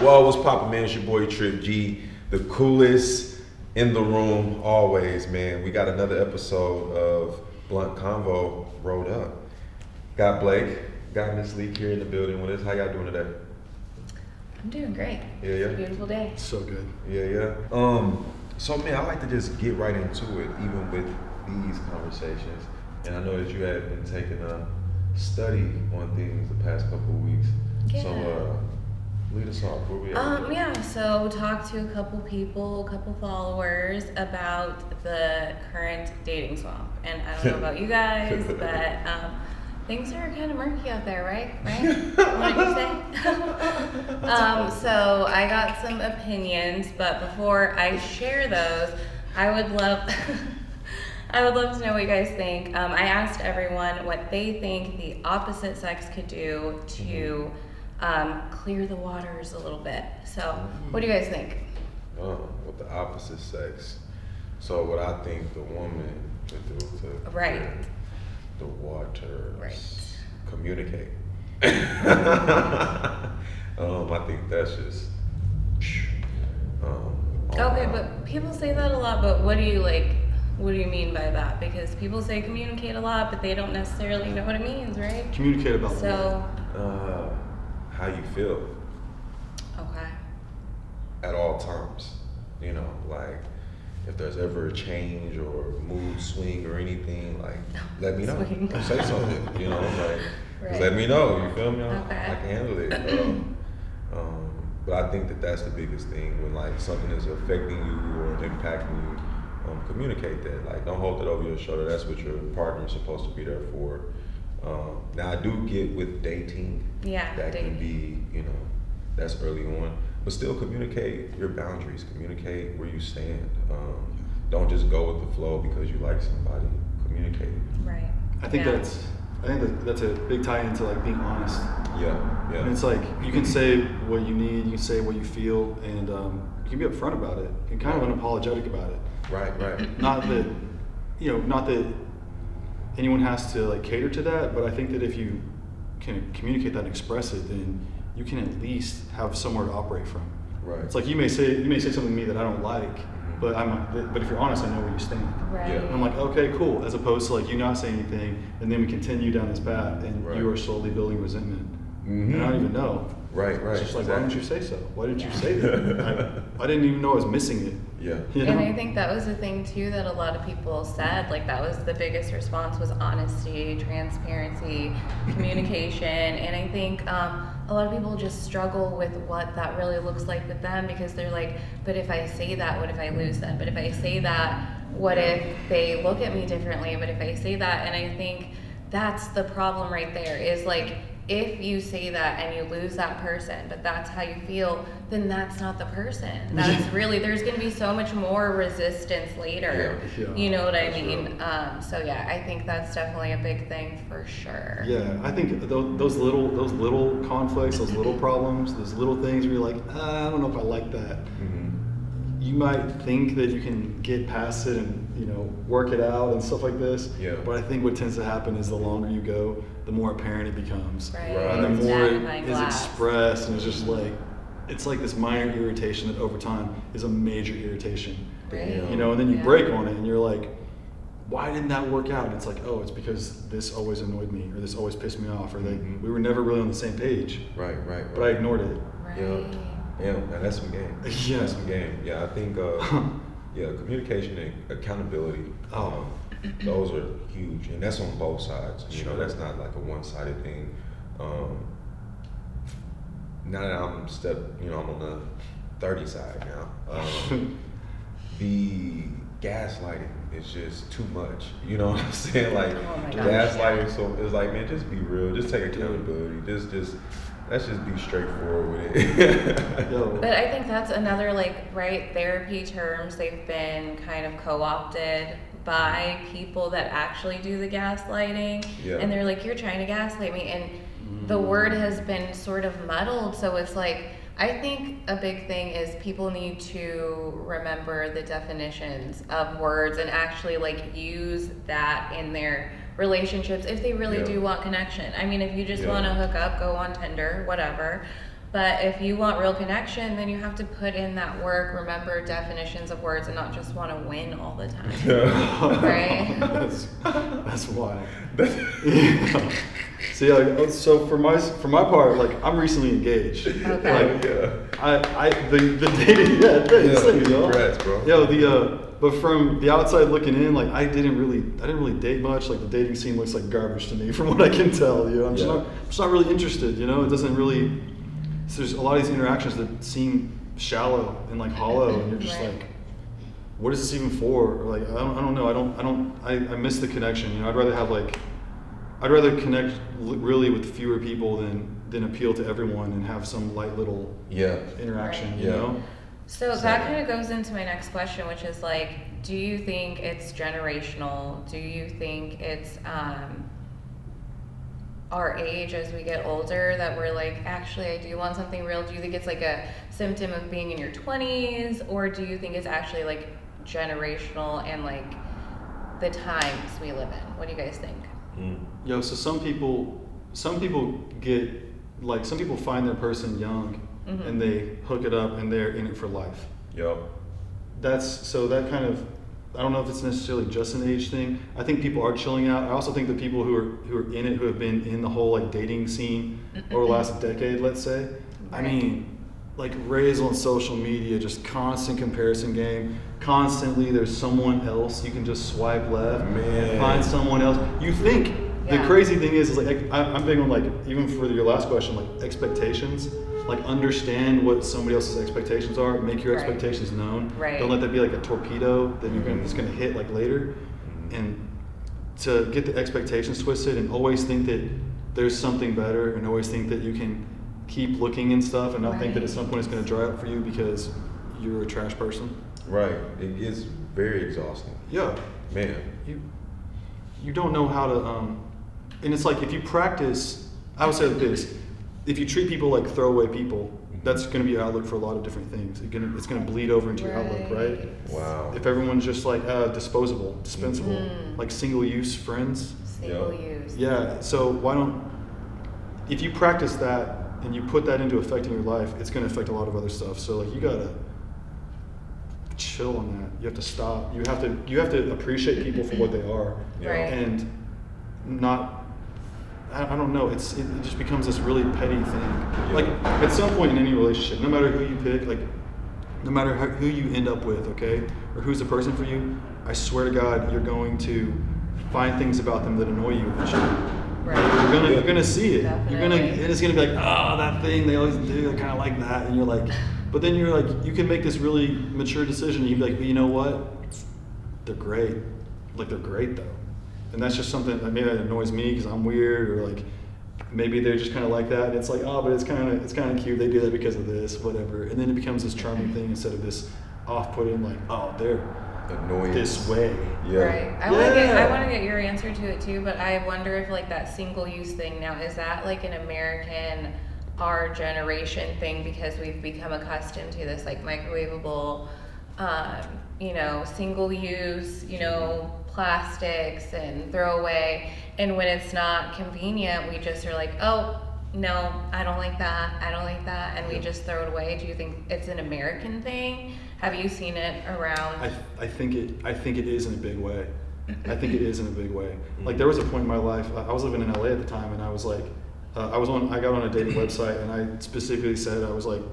Well, what's poppin', man? It's your boy Trip G, the coolest in the room always, man. We got another episode of Blunt Convo rolled up. Got Blake, got Miss Lique here in the building with us. How y'all doing today? I'm doing great. Yeah. It's a beautiful day. So good. Yeah. So man, I like to just get right into it, even with these conversations. And I know that you have been taking a study on things the past couple of weeks. Yeah. So lead us off. Where we at? Yeah, so talked to a couple people, a couple followers about the current dating swamp. And I don't know about you guys, but things are kind of murky out there, right? What did you say? So I got some opinions, but before I share those, I would love to know what you guys think. I asked everyone what they think the opposite sex could do to clear the waters a little bit. So, what do you guys think? With the opposite sex. So, what I think the woman could do to clear the waters. Right. Communicate. I think that's just. Okay, but people say that a lot. But what do you like? What do you mean by that? Because people say communicate a lot, but they don't necessarily know what it means, right? Communicate about how you feel. Okay. At all times, you know, like if there's ever a change or mood swing or anything, like let me know. Say something, you know, like just let me know. You feel me? Okay. I can handle it. But I think that that's the biggest thing when like something is affecting you or impacting you. Communicate that. Like don't hold it over your shoulder. That's what your partner's supposed to be there for. Now I do get with dating. Yeah. That can be, you know, that's early on. But still communicate your boundaries. Communicate where you stand. Don't just go with the flow because you like somebody. Communicate. Right. I think that's a big tie into like being honest. Yeah. And it's like you can say what you need, you can say what you feel, and you can be upfront about it and kind of unapologetic about it. Right. Not that anyone has to like cater to that, but I think that if you can communicate that and express it, then you can at least have somewhere to operate from. Right. It's like you may say something to me that I don't like, but but if you're honest, I know where you stand. Right. Yeah. And I'm like, okay, cool. As opposed to like you not saying anything, and then we continue down this path, and you are slowly building resentment, and I don't even know. Right. It's just like, exactly. why didn't you say so? Why didn't you say that? I didn't even know I was missing it. Yeah. You know? And I think that was the thing too that a lot of people said, like that was the biggest response was honesty, transparency, communication. And I think a lot of people just struggle with what that really looks like with them because they're like, but if I say that, what if I lose them? But if I say that, what if they look at me differently? But if I say that, and I think that's the problem right there is like, if you say that and you lose that person, but that's how you feel, then that's not the person. That's really, there's going to be so much more resistance later. Yeah. You know what I mean? So yeah, I think that's definitely a big thing for sure. Yeah, I think those little conflicts, those little problems, those little things where you're like, I don't know if I like that. Mm-hmm. You might think that you can get past it and work it out and stuff like this. Yeah. But I think what tends to happen is the longer you go, the more apparent it becomes. Right. And the It's more it magnifying is glass. expressed, and it's just like, it's like this minor irritation that over time is a major irritation. Right. And then you Yeah. break on it and you're like, why didn't that work out? And it's like, oh, it's because this always annoyed me, or this always pissed me off, or we were never really on the same page. Right. But I ignored it. Right. Yeah, and that's some game. Yeah. That's some game. Yeah, I think communication and accountability. Those are huge, and that's on both sides. You know, that's not like a one-sided thing. Now that I'm I'm on the 30 side now. The gaslighting is just too much. You know what I'm saying? Like Oh my gosh, gaslighting. So it's like, man, just be real. Just take accountability. Let's just be straightforward with it. But I think that's another therapy terms, they've been kind of co-opted by people that actually do the gaslighting. Yeah. And they're like, you're trying to gaslight me. And the word has been sort of muddled. So it's like, I think a big thing is people need to remember the definitions of words and actually use that in their relationships if they really do want connection. I mean, if you just want to hook up, go on Tinder, whatever. But if you want real connection, then you have to put in that work, remember definitions of words, and not just want to win all the time. Right? That's wild. Yeah. See, like, so for my part, like, I'm recently engaged. Okay. Like, Yeah. the dating, thanks, y'all. Congrats, bro. Yo, but from the outside looking in, like, I didn't really date much. Like, the dating scene looks like garbage to me, from what I can tell. You know, I'm just not really interested. You know, it doesn't really. So there's a lot of these interactions that seem shallow and like hollow, and you're just Right. like, what is this even for? Or like, I don't know. I miss the connection. You know, I'd rather connect really with fewer people than appeal to everyone and have some light little interaction. Right. You know. So that kind of goes into my next question, which is like, do you think it's generational? Do you think it's our age as we get older that we're like, actually, I do want something real? Do you think it's like a symptom of being in your 20s, or do you think it's actually like generational and like the times we live in? What do you guys think? Yo, so some people get, like, some people find their person young and they hook it up and they're in it for life. Yep. That kind of, I don't know if it's necessarily just an age thing. I think people are chilling out. I also think that people who are in it, who have been in the whole like dating scene over the last decade, let's say, I mean, like, raised on social media, just constant comparison game. Constantly, there's someone else. You can just swipe left and find someone else. You think the crazy thing is like, I'm big on, like, even for your last question, like, expectations. Like, understand what somebody else's expectations are. Make your expectations known. Right. Don't let that be like a torpedo that it's gonna hit like later. And to get the expectations twisted and always think that there's something better, and always think that you can keep looking and stuff, and not think that at some point it's gonna dry up for you because you're a trash person. Right. It is very exhausting. Yeah. Man. You don't know how to and it's like, if you practice, I would say this, if you treat people like throwaway people, that's going to be your outlook for a lot of different things. It's going to bleed over into your outlook, right? Wow. If everyone's just like disposable, dispensable, like single-use friends. Single use. Yeah, so if you practice that and you put that into effect in your life, it's going to affect a lot of other stuff. So like, you got to chill on that. You have to stop. You have to appreciate people for what they are. Right. And not, I don't know, it just becomes this really petty thing. Yeah. Like, at some point in any relationship, no matter who you pick, like, no matter who you end up with, okay, or who's the person for you, I swear to God, you're going to find things about them that annoy you eventually. Right. You're gonna see it. Definitely. And it's gonna be like, oh, that thing they always do, I kind of like that, and you're like, but then you're like, you can make this really mature decision, and you'd be like, well, you know what? They're great. Like, they're great though. And that's just something that maybe that annoys me because I'm weird, or like maybe they're just kind of like that. And it's like, oh, but it's kind of cute. They do that because of this, whatever. And then it becomes this charming thing instead of this off-putting, like, oh, they're Annoyance. this way. Yeah. Right. I want to get your answer to it too, but I wonder if like that single-use thing now, is that like an American, our generation thing, because we've become accustomed to this like microwavable, single-use, plastics and throwaway, and when it's not convenient, we just are like, oh no, I don't like that, and we just throw it away. Do you think it's an American thing? Have you seen it around? I think it is in a big way. I think it is in a big way. Like, there was a point in my life, I was living in LA at the time, and I was like, I got on a dating website, and I specifically said, I was like,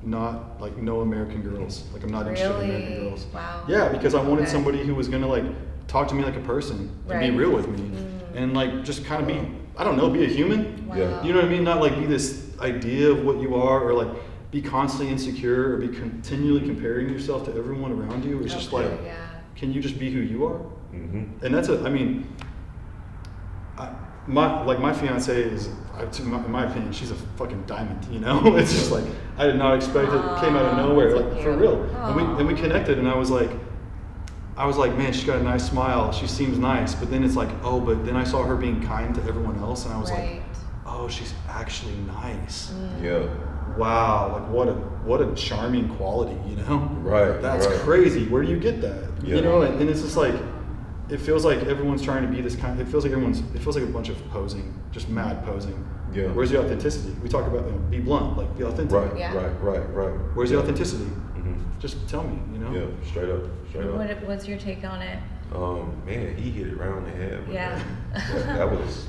not like, no American girls. Like, I'm not interested in American girls. Wow. Yeah, because I wanted somebody who was gonna like talk to me like a person and be real with me, and like just kind of be, I don't know, be a human. Wow. Yeah. You know what I mean? Not like be this idea of what you are, or like be constantly insecure, or be continually comparing yourself to everyone around you. It's just like, can you just be who you are? Mm-hmm. And that's my fiance is, in my opinion, she's a fucking diamond, you know? It's just like, I did not expect it. It came out of nowhere, like, for real. And we connected, and I was like, man, she's got a nice smile. She seems nice. But then it's like, oh, but then I saw her being kind to everyone else, and I was like, oh, she's actually nice. Yeah. Wow, like what a charming quality, you know? Right. That's crazy. Where do you get that? Yeah. You know, and it's just like, it feels like everyone's trying to be this kind. It feels like a bunch of posing, just mad posing. Yeah. Where's the authenticity? We talk about, be blunt, like, be authentic. Right, Yeah. right. Where's the authenticity? Mm-hmm. Just tell me, Yeah, straight up. What's your take on it? Man, he hit it right on the head. With Yeah. that was.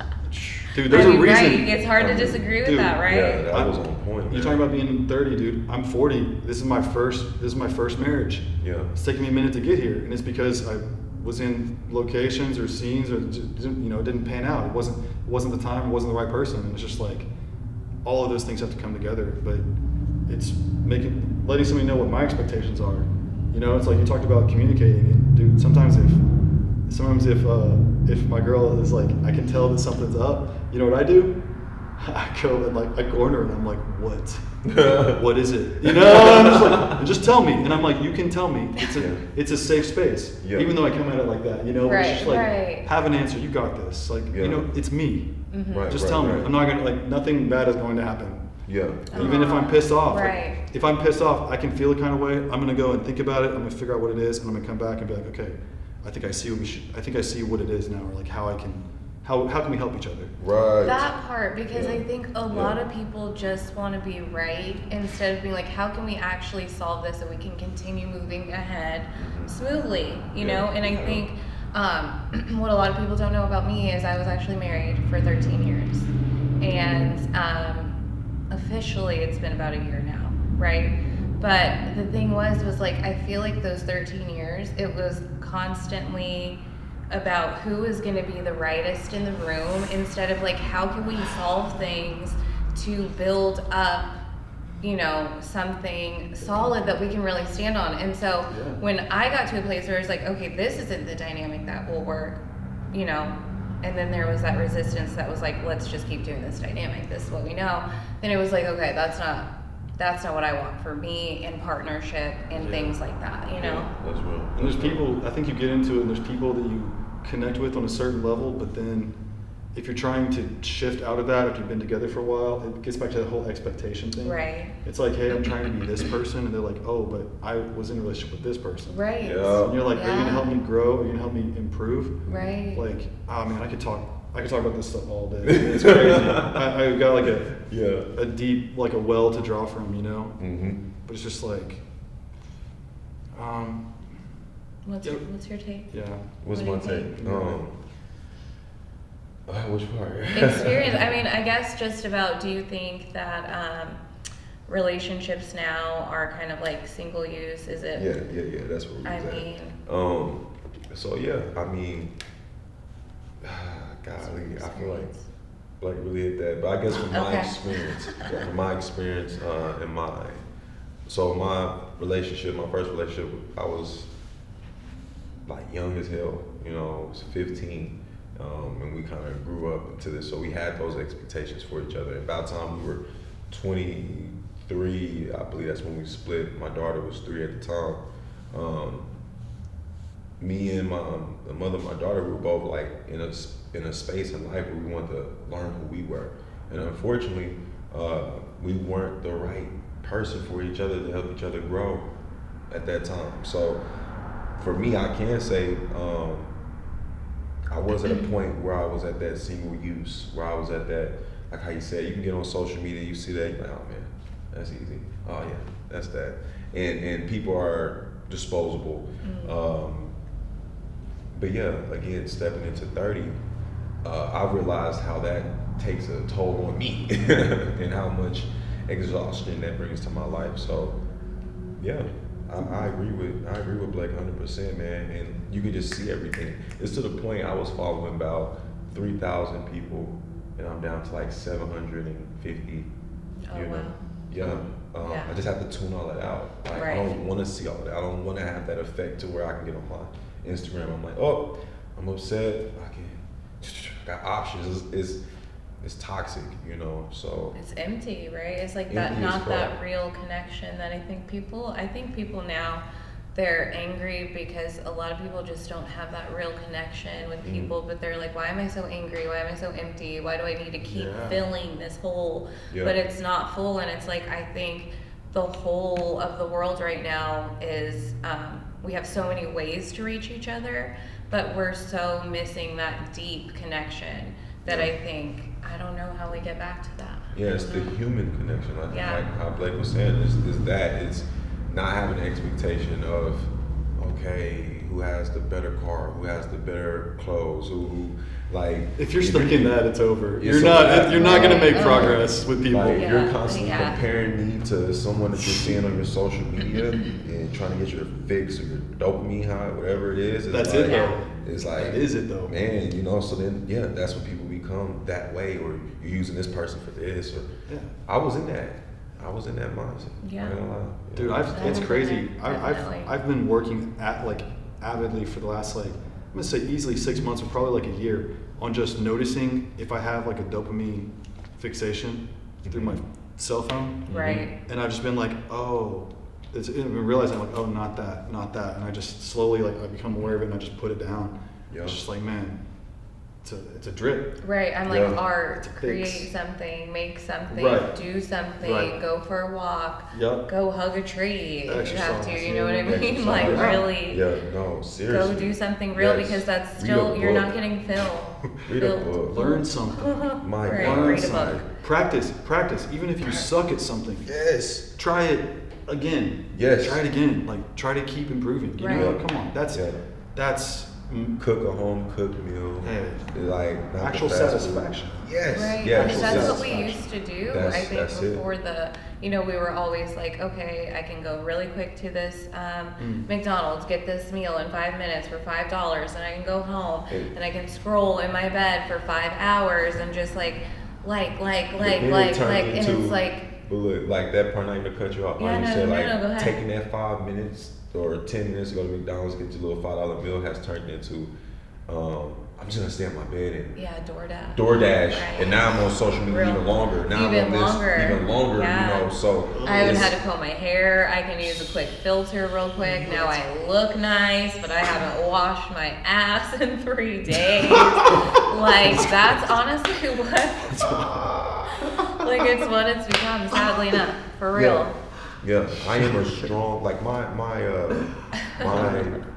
Dude, there's a reason. Right. It's hard to disagree with that, right? Yeah, that was on point. You're talking about being 30, dude. I'm 40. This is my first marriage. Yeah. It's taken me a minute to get here, and it's because I was in locations or scenes or it didn't pan out. It wasn't the time. It wasn't the right person. And it's just like all of those things have to come together. But it's letting somebody know what my expectations are. It's like you talked about communicating, and dude, sometimes if my girl is like, I can tell that something's up, you know what I do? I go and I corner her and I'm like, what? What is it? I'm just like, just tell me. And I'm like, you can tell me. It's a safe space. Yeah. Even though I come at it like that, Right, it's just like, right. have an answer. You got this. Like, it's me. Mm-hmm. Right, just tell me. right. I'm not gonna nothing bad is going to happen. Yeah. Even if I'm pissed off. Right. If I'm pissed off, I can feel the kind of way. I'm gonna go and think about it. I'm gonna figure out what it is, and I'm gonna come back and be like, okay, I think I see what it is now, or like how can we help each other? Right. That part, because Yeah. I think a lot of people just want to be right instead of being like, how can we actually solve this so we can continue moving ahead smoothly, And I think what a lot of people don't know about me is I was actually married for 13 years. And officially it's been about a year now, right? But the thing was like, I feel like those 13 years, it was constantly about who is going to be the rightest in the room instead of like, how can we solve things to build up, something solid that we can really stand on. And so when I got to a place where it's like, okay, this isn't the dynamic that will work, and then there was that resistance that was like, let's just keep doing this dynamic. This is what we know. Then it was like, okay, that's not what I want for me in partnership and things like that, Yeah, that's real. And there's people, I think you get into it, and there's people that you connect with on a certain level, but then if you're trying to shift out of that, if you've been together for a while, it gets back to the whole expectation thing. Right. It's like, hey, I'm trying to be this person, and they're like, oh, but I was in a relationship with this person. Right. Yeah. And you're like, are you gonna help me grow? Are you gonna help me improve? Right. Like, man, I could talk about this stuff all day. It's crazy. I got like a deep, like a well to draw from, Mm-hmm. But it's just like, What's your take? yeah. What's What my do you take? think? Which part? Experience. I mean, I guess just about, do you think that relationships now are kind of like single use? Is it? Yeah. That's what we I was mean. at. So yeah, I mean, golly, I feel like Blake really hit that. But I guess from my experience, and my first relationship, I was like young as hell. I was 15. And we kind of grew up into this, so we had those expectations for each other. About the time we were 23, I believe that's when we split. My daughter was 3 at the time. Me and the mother of my daughter, we were both like in a space in life where we wanted to learn who we were, and unfortunately, we weren't the right person for each other to help each other grow at that time. So, for me, I can say. I was at a point where I was at that single use, where I was at that, like how you said, you can get on social media, you see that, you're like, oh man, that's easy. Oh yeah, that's that. And people are disposable. But yeah, again, stepping into 30, I realized how that takes a toll on me and how much exhaustion that brings to my life. So yeah. I agree with Blake 100%, man, and you can just see everything. It's to the point I was following about 3,000 people, and I'm down to like 750. Oh, wow. Yeah. Yeah. I just have to tune all that out. Like, Right. I don't want to see all that. I don't want to have that effect to where I can get on my Instagram. I'm like, oh, I'm upset. I got options. It's toxic, so. It's empty, right? It's like Empty that, as not fuck. that real connection that I think people now, they're angry because a lot of people just don't have that real connection with people, but they're like, why am I so angry? Why am I so empty? Why do I need to keep filling this hole? Yeah. But it's not full, and it's like, I think the whole of the world right now is, we have so many ways to reach each other, but we're so missing that deep connection that I think, I don't know how we get back to that. Yeah, it's the human connection. Like, Yeah. like how Blake was saying, is that it's not having an expectation of, okay, who has the better car, who has the better clothes, who like. If you're stuck in that, it's over. It's You're so not gonna make Right. progress with people. Like Yeah. you're constantly Yeah. comparing me to someone that you're seeing on your social media and trying to get your fix or your dopamine high, whatever it is. It's That's like, it though. It's like, That is it though. man, you know. So then, yeah, that's when people become that way, or you're using this person for this, or Yeah. I was in that mindset. Yeah. I ain't gonna lie. Dude, I've it's been crazy. there, definitely. I've been working at like avidly for the last like I'm gonna say easily 6 months or probably like a year on just noticing if I have like a dopamine fixation through my cell phone. Right. And I've just been like, oh, I've been realizing like, oh, not that, and I just slowly like I become aware of it and I just put it down. Yeah. It's just like, man, it's a drip. Right, I'm like Yeah. art, It's- create something, make something, Right. do something, Right. go for a walk, Yup. go hug a tree if you have Exercise, to, you know what I yeah, mean? Like exercise. really Yeah, no, seriously. go do something real Yes. because that's Read still, a you're book. not getting filled. Read a book. Learn something. My Right, God. Learn read a something. book. Practice. Even if you suck at something, Yes. try it again. Yes. Try it again. Like try to keep improving. You Right. know, come on. That's Yeah. Cook a home cooked meal. Hey. Like not the actual fast food. satisfaction. Yes. Right, Yes. because that's what we satisfaction. used to do. That's- I think that's it. before we were always like, okay, I can go really quick to this McDonald's, get this meal in 5 minutes for $5, and I can go home and I can scroll in my bed for 5 hours and just like, But then it turned and into- it's like, But look, like that part, not even to cut you off. Yeah, Like you no, said, no, like no, go ahead. taking that 5 minutes or 10 minutes to go to McDonald's, get your little $5 meal has turned into, I'm just gonna stay in my bed and yeah, DoorDash. DoorDash, Right. and now I'm on social media Real- even longer. Now even I'm on this longer. even longer, Yeah. you know. So I haven't it's- had to comb my hair. I can use a quick filter real quick. Now I look nice, but I haven't washed my ass in 3 days. Like, that's honestly like, it's what it's become, sadly enough, for real. Yeah, I am a strong like my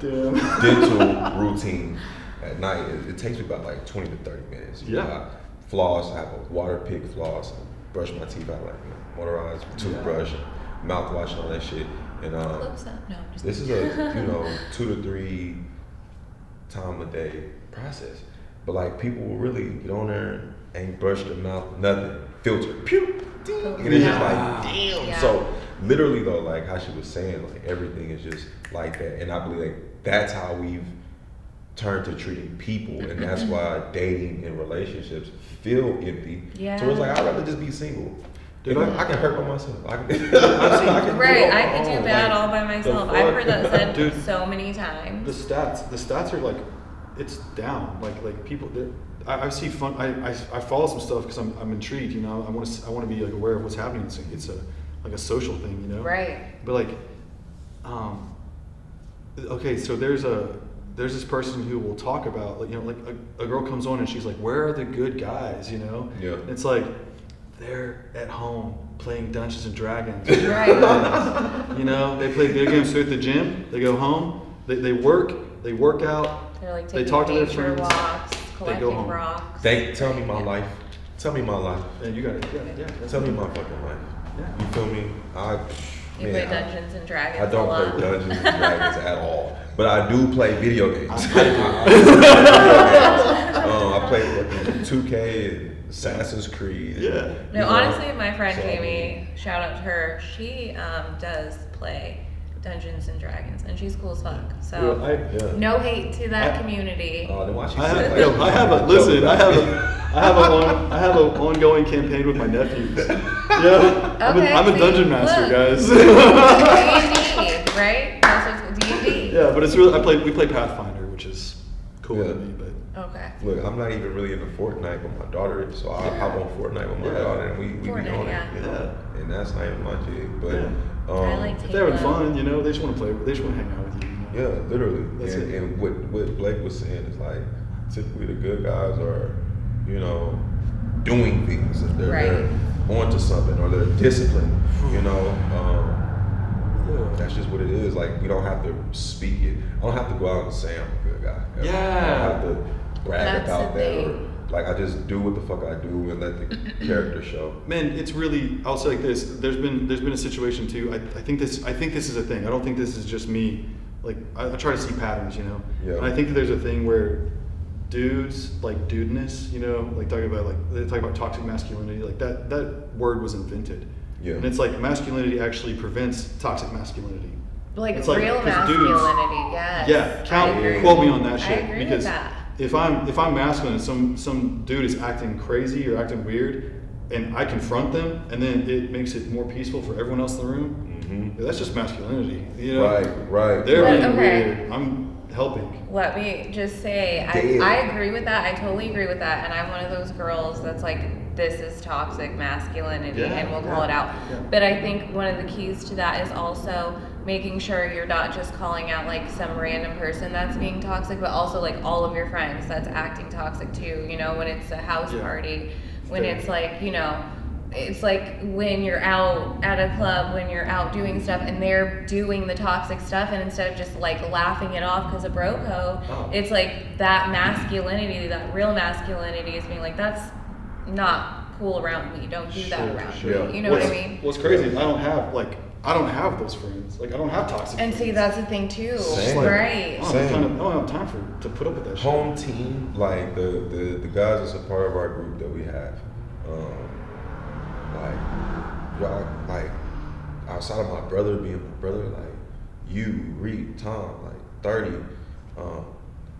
Damn. dental routine at night. It takes me about like 20 to 30 minutes. You know, Yeah. I floss. I have a water pick floss. I brush my teeth out like motorized toothbrush, mouthwash, and all that shit. And Close up. No, I'm just this is a 2 to 3 time a day process. But like people will really get on there, ain't brush their mouth, nothing, filter, pew, ding, and it's just like damn. Yeah. So literally though, like how she was saying, like everything is just like that, and I believe like that's how we've turned to treating people, and that's why dating and relationships feel empty. Yeah. So it's like I'd rather just be single. Dude, You know, I can hurt by myself. I can, seen- I can Right, it I on could my do own. bad Like, all by myself. the I've heard that fuck? said Dude. so many The times. stats are like, it's down. Like people, I see fun. I follow some stuff because I'm intrigued. You know, I want to be like aware of what's happening. It's a like a social thing. You know. Right. But like, okay, so there's this person who will talk about, like, you know, like a girl comes on and she's like, where are the good guys, you know? Yeah. And it's like, they're at home playing Dungeons and Dragons. Right. You know, they play video games through at the gym, they go home, they work out, They're like they taking talk to their nature friends, walks, they go collecting home. rocks. Tell me my life. Tell me my life. and you got it. Yeah. Tell me my fucking life. Yeah. You feel me? You play Dungeons and Dragons I don't a lot. play Dungeons and Dragons at all, but I do play video games. I play 2K and Assassin's Creed. Yeah. No, honestly, my friend So- Jamie, shout out to her. She does play Dungeons and Dragons, and she's cool as fuck. So Yeah. no hate to that I- community. Then why she I say have, like- yo, I have a listen. I have an ongoing campaign with my nephews. Yeah, I'm a see, dungeon master, look. guys. D&D, right? That's what's D&D. Yeah, but it's really we play Pathfinder, which is cool Yeah. to me. But Okay. Look, I'm not even really into Fortnite, but my daughter is, so I hop on Fortnite with my Yeah. daughter, and we be Fortnite, on yeah. it, you know? And that's not even my jig, but Yeah. I like if they're having Halo. fun, you know, they just want to play. They just want to hang out with you. You know? yeah, literally. That's and, it. and what Blake was saying is like, typically the good guys are, you know, doing things. They're onto something, or they're disciplined. You know, that's just what it is. Like, you don't have to speak it. I don't have to go out and say I'm a good guy. Yeah. I don't have to brag That's about the that or thing. Like I just do what the fuck I do and let the character show. Man, it's really. I'll say like this. There's been a situation too. I think this is a thing. I don't think this is just me. Like I try to see patterns, you know. Yeah. And I think that there's a thing where dudes like dudeness, you know, like talking about they talk about toxic masculinity. Like that word was invented. Yeah. And it's like masculinity actually prevents toxic masculinity. Like It's real 'cause masculinity, yes. Yeah, I agree. quote me on that I shit. agree with Because that. if I'm masculine and some dude is acting crazy or acting weird, and I confront them, and then it makes it more peaceful for everyone else in the room. Mm-hmm. That's just masculinity, you know. Right. They're But, being okay. weird. I'm helping. Let me just say, Damn. I agree with that. I totally agree with that. And I'm one of those girls that's like, this is toxic masculinity, Yeah, and we'll call yeah, it out. yeah. But I think one of the keys to that is also making sure you're not just calling out like some random person that's being toxic, but also like all of your friends that's acting toxic too. You know, when it's a house Yeah. party, when Fair. it's like, you know, it's like when you're out at a club, when you're out doing stuff and they're doing the toxic stuff, and instead of just like laughing it off because of bro code, Oh. it's like that masculinity, that real masculinity is being like, that's not cool around me. Don't do that Sure, around sure. me. You know what I mean? What's crazy is I don't have those friends. Like I don't have toxic And friends. see, that's the thing too, Same. right? I don't have time to put up with that shit. Home team, like the guys that's a part of our group that we have, like y'all, like outside of my brother being my brother, like you, Reed, Tom, like 30,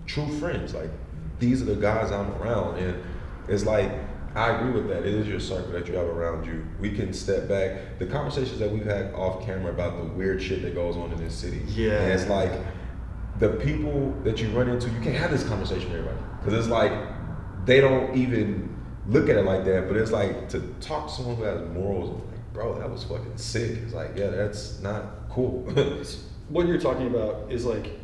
true friends. Like these are the guys I'm around, and it's like I agree with that. It is your circle that you have around you. We can step back. The conversations that we've had off camera about the weird shit that goes on in this city. Yeah. And it's like the people that you run into, you can't have this conversation with everybody. Because it's like they don't even look at it like that. But it's like to talk to someone who has morals, like, bro, that was fucking sick. It's like, yeah, that's not cool. What you're talking about is like,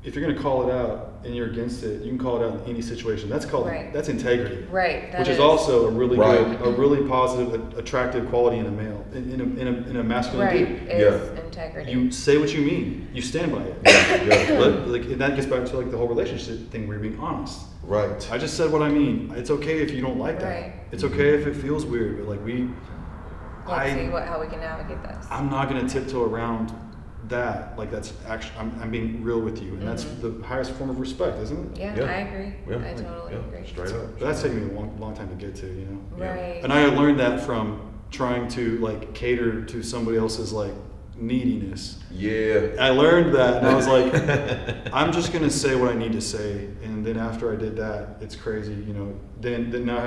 if you're gonna call it out and you're against it, you can call it out in any situation. That's called Right. that's integrity. Right. that Which is also a really Right. good, a really positive, attractive quality in a male, in a masculine right dude. is integrity. You say what you mean. You stand by it. yeah. Like, and that gets back to like the whole relationship thing where you're being honest. Right. I just said what I mean. It's okay if you don't like that. Right. It's okay if it feels weird, but like Let's see how we can navigate this. I'm not gonna tiptoe around that. Like that's actually, I'm being real with you, and that's the highest form of respect, isn't it? Yeah, Yeah. I agree. Yeah. I totally agree. Straight up. But that's taken me a long time to get to, you know. Yeah. Right. And I learned that from trying to like cater to somebody else's like neediness. Yeah. I learned that, and I was like, I'm just gonna say what I need to say, and then after I did that, it's crazy, you know. Then now I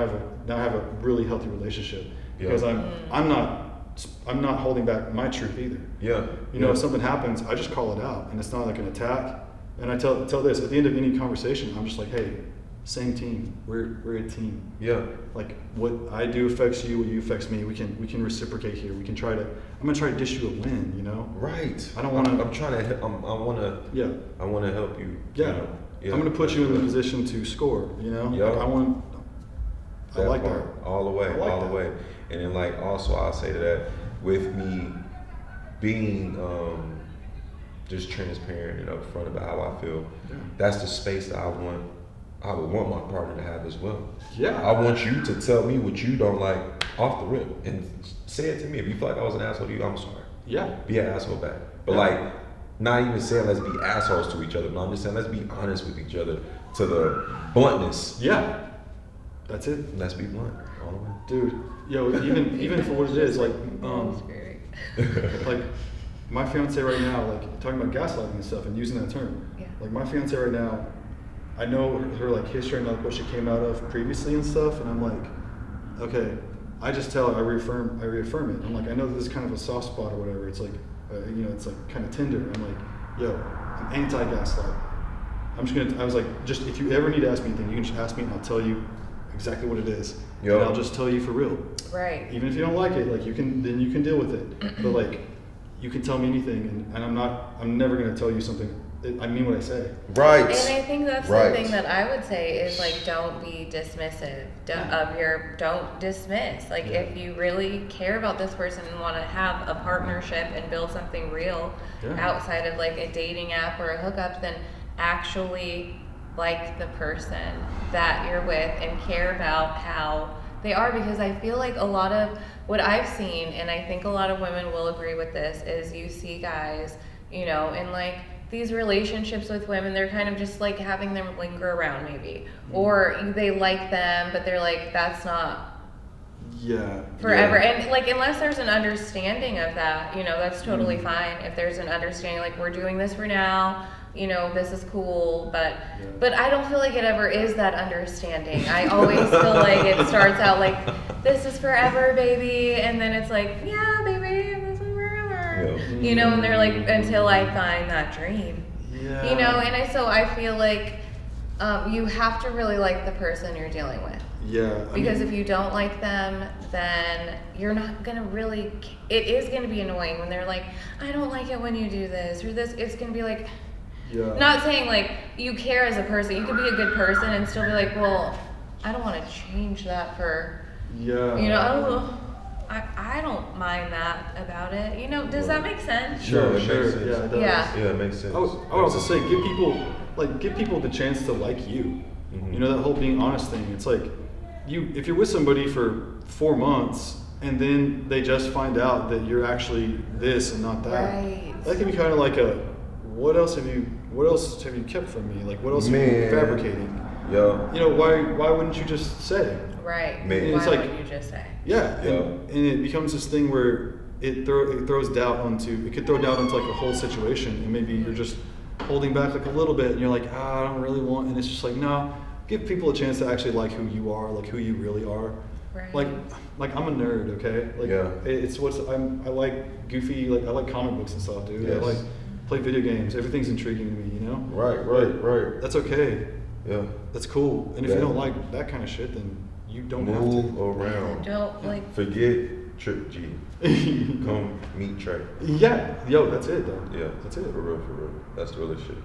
have a really healthy relationship because Yeah. I'm not holding back my truth either. Yeah. You know, yeah. if something happens, I just call it out, and it's not like an attack. And I tell this at the end of any conversation, I'm just like, hey, same team. We're a team. Yeah. Like what I do affects you, what you affects me. We can reciprocate here. I'm gonna try to dish you a win. You know. Right. I don't wanna- I'm trying to. Yeah. I want to help you. Yeah. You know? Yeah. I'm gonna put you in the That's good. position to score. You know. Yeah. Like, I like that. part, all the way, I like all that. the way. And then like also I'll say to that, with me being just transparent and upfront about how I feel, Yeah. that's the space that I would want my partner to have as well. Yeah. I want you to tell me what you don't like off the rip and say it to me. If you feel like I was an asshole to you, I'm sorry. Yeah. Be an asshole back. But Yeah. like, not even saying let's be assholes to each other, but I'm just saying let's be honest with each other to the bluntness. Yeah. That's it. Let's be blunt all the way. Dude, yo, even for what it is, like, That's great. like my fiance right now, like talking about gaslighting and stuff and using that term. Yeah. Like my fiance right now, I know her like history and like what she came out of previously and stuff, and I'm like, okay, I just tell her, I reaffirm it. I'm like, I know this is kind of a soft spot or whatever. It's like, you know, it's like kind of tender. I'm like, yo, I'm anti-gaslight. I was like, just if you ever need to ask me anything, you can just ask me and I'll tell you exactly what it is. Yo. And I'll just tell you for real. Right. Even if you don't like it, like you can deal with it. But like, you can tell me anything, and I'm never gonna tell you something. I mean what I say. Right. And I think that's Right. the thing that I would say is like, don't be dismissive don't dismiss. Like Yeah. if you really care about this person and want to have a partnership and build something real Yeah. outside of like a dating app or a hookup, then actually like the person that you're with and care about how they are, because I feel like a lot of what I've seen, and I think a lot of women will agree with this, is you see guys, you know, in like these relationships with women, they're kind of just like having them linger around maybe, or they like them, but they're like, that's not forever. And like, unless there's an understanding of that, you know, that's totally fine. If there's an understanding, like, we're doing this for now, you know, this is cool, but I don't feel like it ever is that understanding. I always feel like it starts out like, this is forever, baby, and then it's like, yeah, baby, this is forever. You know, and they're like, until I find that dream. You know, and so I feel like you have to really like the person you're dealing with. Because if you don't like them, then you're not gonna really, it is gonna be annoying when they're like, I don't like it when you do this or this. It's gonna be like, not saying like you care as a person. You could be a good person and still be like, well, I don't want to change that for, you know, I don't mind that about it. You know, does that make sense? Sure. Makes sense. Yeah, it does. Yeah, it makes sense. I would also say give people the chance to like you. You know, that whole being honest thing. It's like if you're with somebody for 4 months and then they just find out that you're actually this and not that, that can be kind of like a, what else have you kept from me? Like, what else are you fabricating? Yeah. You know, why wouldn't you just say? Right. Man. Why It's like, wouldn't you just say? And it becomes this thing where it could throw doubt onto like a whole situation, and maybe you're just holding back like a little bit, and you're like, I don't really want, and it's just like, no, give people a chance to actually like who you are, like who you really are. Right. Like I'm a nerd, okay? Like I like goofy, like I like comic books and stuff, dude. Yes. I like play video games. Everything's intriguing to me, you know? Right. That's okay. Yeah. That's cool. And if you don't like that kind of shit, then you don't move have to. around. Don't like Forget Trip G. Come meet Trey. Yeah. Yo, that's it though. Yeah. That's it. For real. That's the real shit.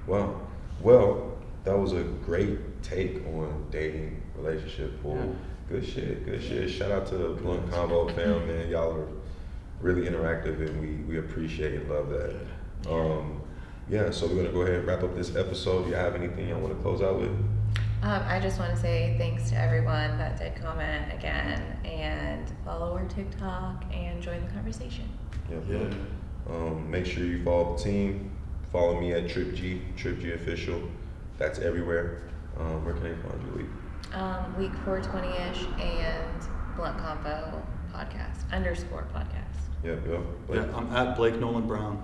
Wow. Well, that was a great take on dating, relationship, pool. Yeah. Good shit. Shout out to the Blunt Convo fam, man. Y'all are really interactive, and we appreciate and love that. So we're gonna go ahead and wrap up this episode. Do you have anything y'all want to close out with? I just want to say thanks to everyone that did comment again, and follow our TikTok and join the conversation. Make sure you follow the team. Follow me at Trip G Official. That's everywhere. Where can I find you, Leak? Week 420-ish and Blunt Convo _podcast. Yep. Yeah, I'm at Blake Nolan Brown.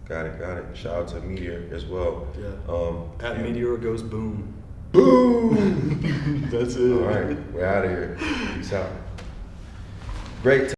Got it. Shout out to Meteor as well. Yeah. At Meteor goes boom. Boom! That's it. All right, we're out of here. Peace out. Great.